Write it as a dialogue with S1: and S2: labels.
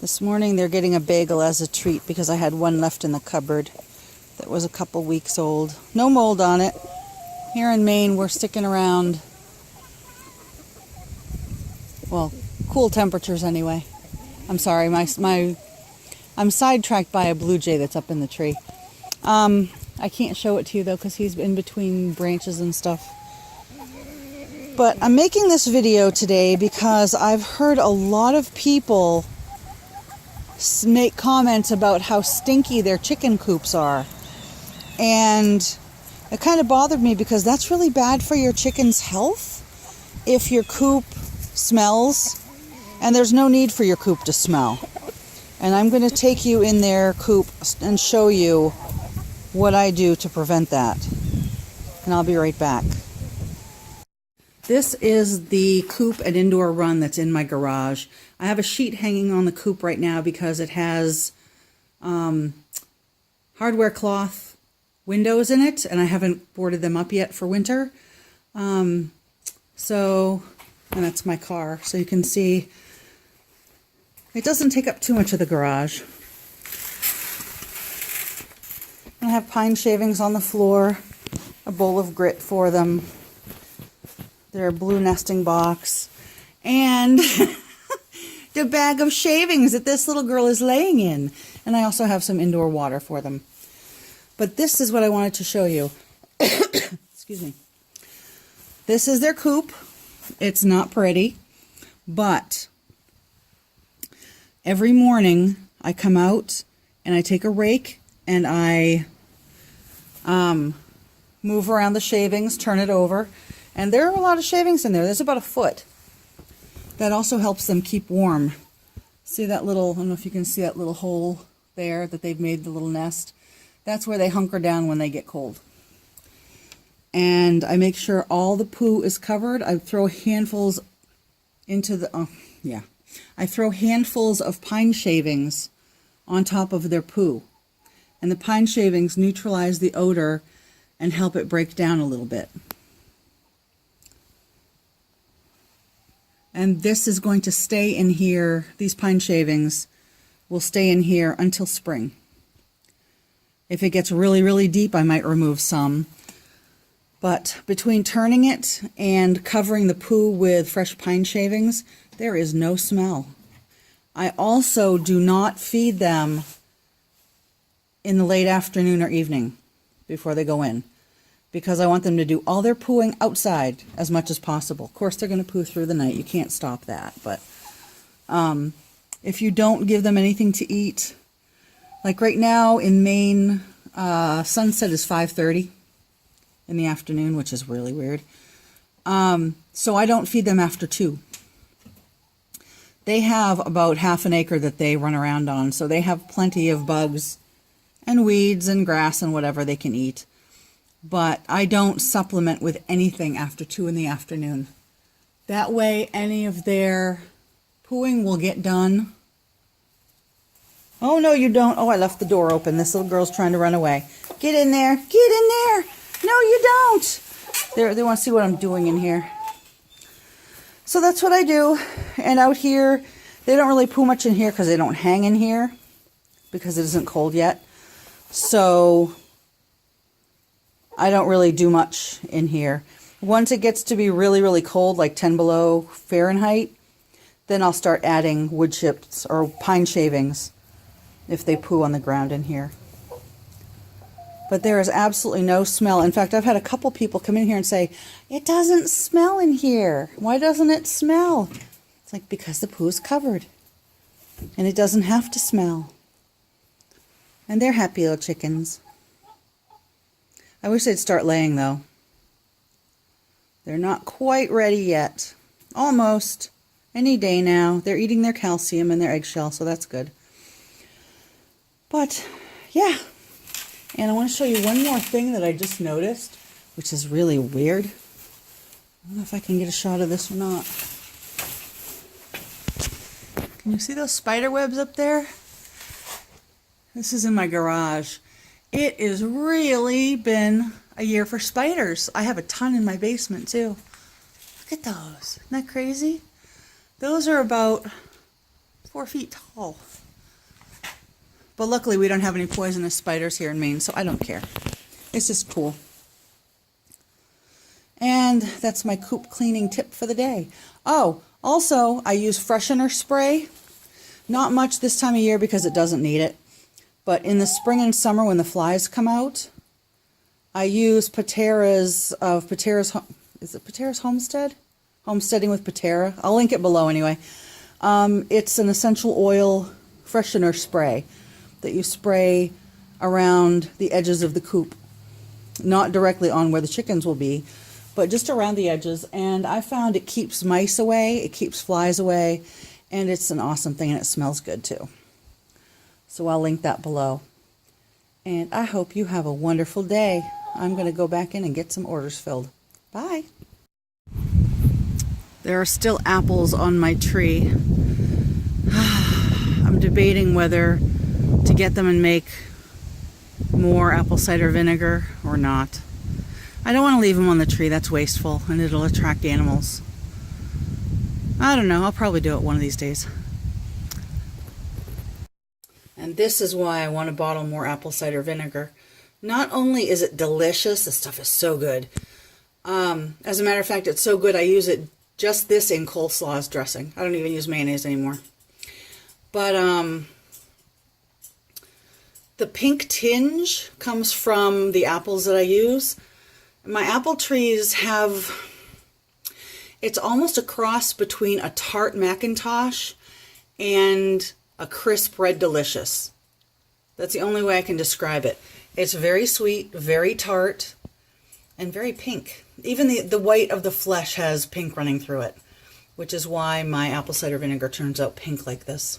S1: This morning they're getting a bagel as a treat because I had one left in the cupboard that was a couple weeks old. No mold on it. Here in Maine we're sticking around, well, cool temperatures anyway. I'm sorry, I'm sidetracked by a blue jay that's up in the tree. I can't show it to you though because he's in between branches and stuff. But I'm making this video today because I've heard a lot of people make comments about how stinky their chicken coops are. And it kind of bothered me because that's really bad for your chicken's health if your coop smells, and there's no need for your coop to smell. And I'm going to take you in their coop and show you what I do to prevent that. And I'll be right back. This is the coop and indoor run that's in my garage. I have a sheet hanging on the coop right now because it has hardware cloth windows in it, and I haven't boarded them up yet for winter. And that's my car. So you can see it doesn't take up too much of the garage. I have pine shavings on the floor, a bowl of grit for them, their blue nesting box, and the bag of shavings that this little girl is laying in. And I also have some indoor water for them. But this is what I wanted to show you. Excuse me. This is their coop. It's not pretty, but every morning I come out and I take a rake and I move around the shavings, turn it over, and there are a lot of shavings in there. There's about a foot. That also helps them keep warm. See that little, I don't know if you can see that little hole there that they've made the little nest. That's where they hunker down when they get cold. And I make sure all the poo is covered. I throw handfuls into the, I throw handfuls of pine shavings on top of their poo. And the pine shavings neutralize the odor and help it break down a little bit. And this is going to stay in here, these pine shavings will stay in here until spring. If it gets really, really deep, I might remove some. But between turning it and covering the poo with fresh pine shavings, there is no smell. I also do not feed them in the late afternoon or evening before they go in, because I want them to do all their pooing outside as much as possible. Of course, they're going to poo through the night. You can't stop that. But if you don't give them anything to eat, like right now in Maine, sunset is 5:30 in the afternoon, which is really weird. So I don't feed them after 2. They have about half an acre that they run around on, so they have plenty of bugs and weeds and grass and whatever they can eat. But I don't supplement with anything after 2 in the afternoon. That way any of their pooing will get done. Oh, no, you don't. Oh, I left the door open. This little girl's trying to run away. Get in there. Get in there. No, you don't. They want to see what I'm doing in here. So that's what I do. And out here, they don't really poo much in here because they don't hang in here because it isn't cold yet. So I don't really do much in here. Once it gets to be really, really cold, like 10 below Fahrenheit, then I'll start adding wood chips or pine shavings if they poo on the ground in here. But there is absolutely no smell. In fact, I've had a couple people come in here and say, it doesn't smell in here. Why doesn't it smell? It's like, because the poo is covered. And it doesn't have to smell. And they're happy little chickens. I wish they'd start laying, though. They're not quite ready yet. Almost. Any day now. They're eating their calcium and their eggshell, so that's good. But, yeah. And I want to show you one more thing that I just noticed, which is really weird. I don't know if I can get a shot of this or not. Can you see those spider webs up there? This is in my garage. It has really been a year for spiders. I have a ton in my basement too. Look at those. Isn't that crazy? Those are about 4 feet tall. But luckily we don't have any poisonous spiders here in Maine, so I don't care. It's just cool. And that's my coop cleaning tip for the day. Oh, also I use freshener spray. Not much this time of year because it doesn't need it. But in the spring and summer when the flies come out, I use Patera's, is it Patera's Homestead? Homesteading with Patera. I'll link it below anyway. It's an essential oil freshener spray that you spray around the edges of the coop. Not directly on where the chickens will be, but just around the edges. And I found it keeps mice away, it keeps flies away, and it's an awesome thing, and it smells good too. So I'll link that below. And I hope you have a wonderful day. I'm going to go back in and get some orders filled. Bye. There are still apples on my tree. I'm debating whether to get them and make more apple cider vinegar or not. I don't want to leave them on the tree. That's wasteful and it'll attract animals. I don't know. I'll probably do it one of these days. And this is why I want to bottle more apple cider vinegar. Not only is it delicious, this stuff is so good. As a matter of fact, it's so good I use it just this in coleslaw as dressing. I don't even use mayonnaise anymore. But the pink tinge comes from the apples that I use. My apple trees have, it's almost a cross between a tart Macintosh and a crisp Red Delicious. That's the only way I can describe it. It's very sweet, very tart, and very pink. Even the white of the flesh has pink running through it, which is why my apple cider vinegar turns out pink like this.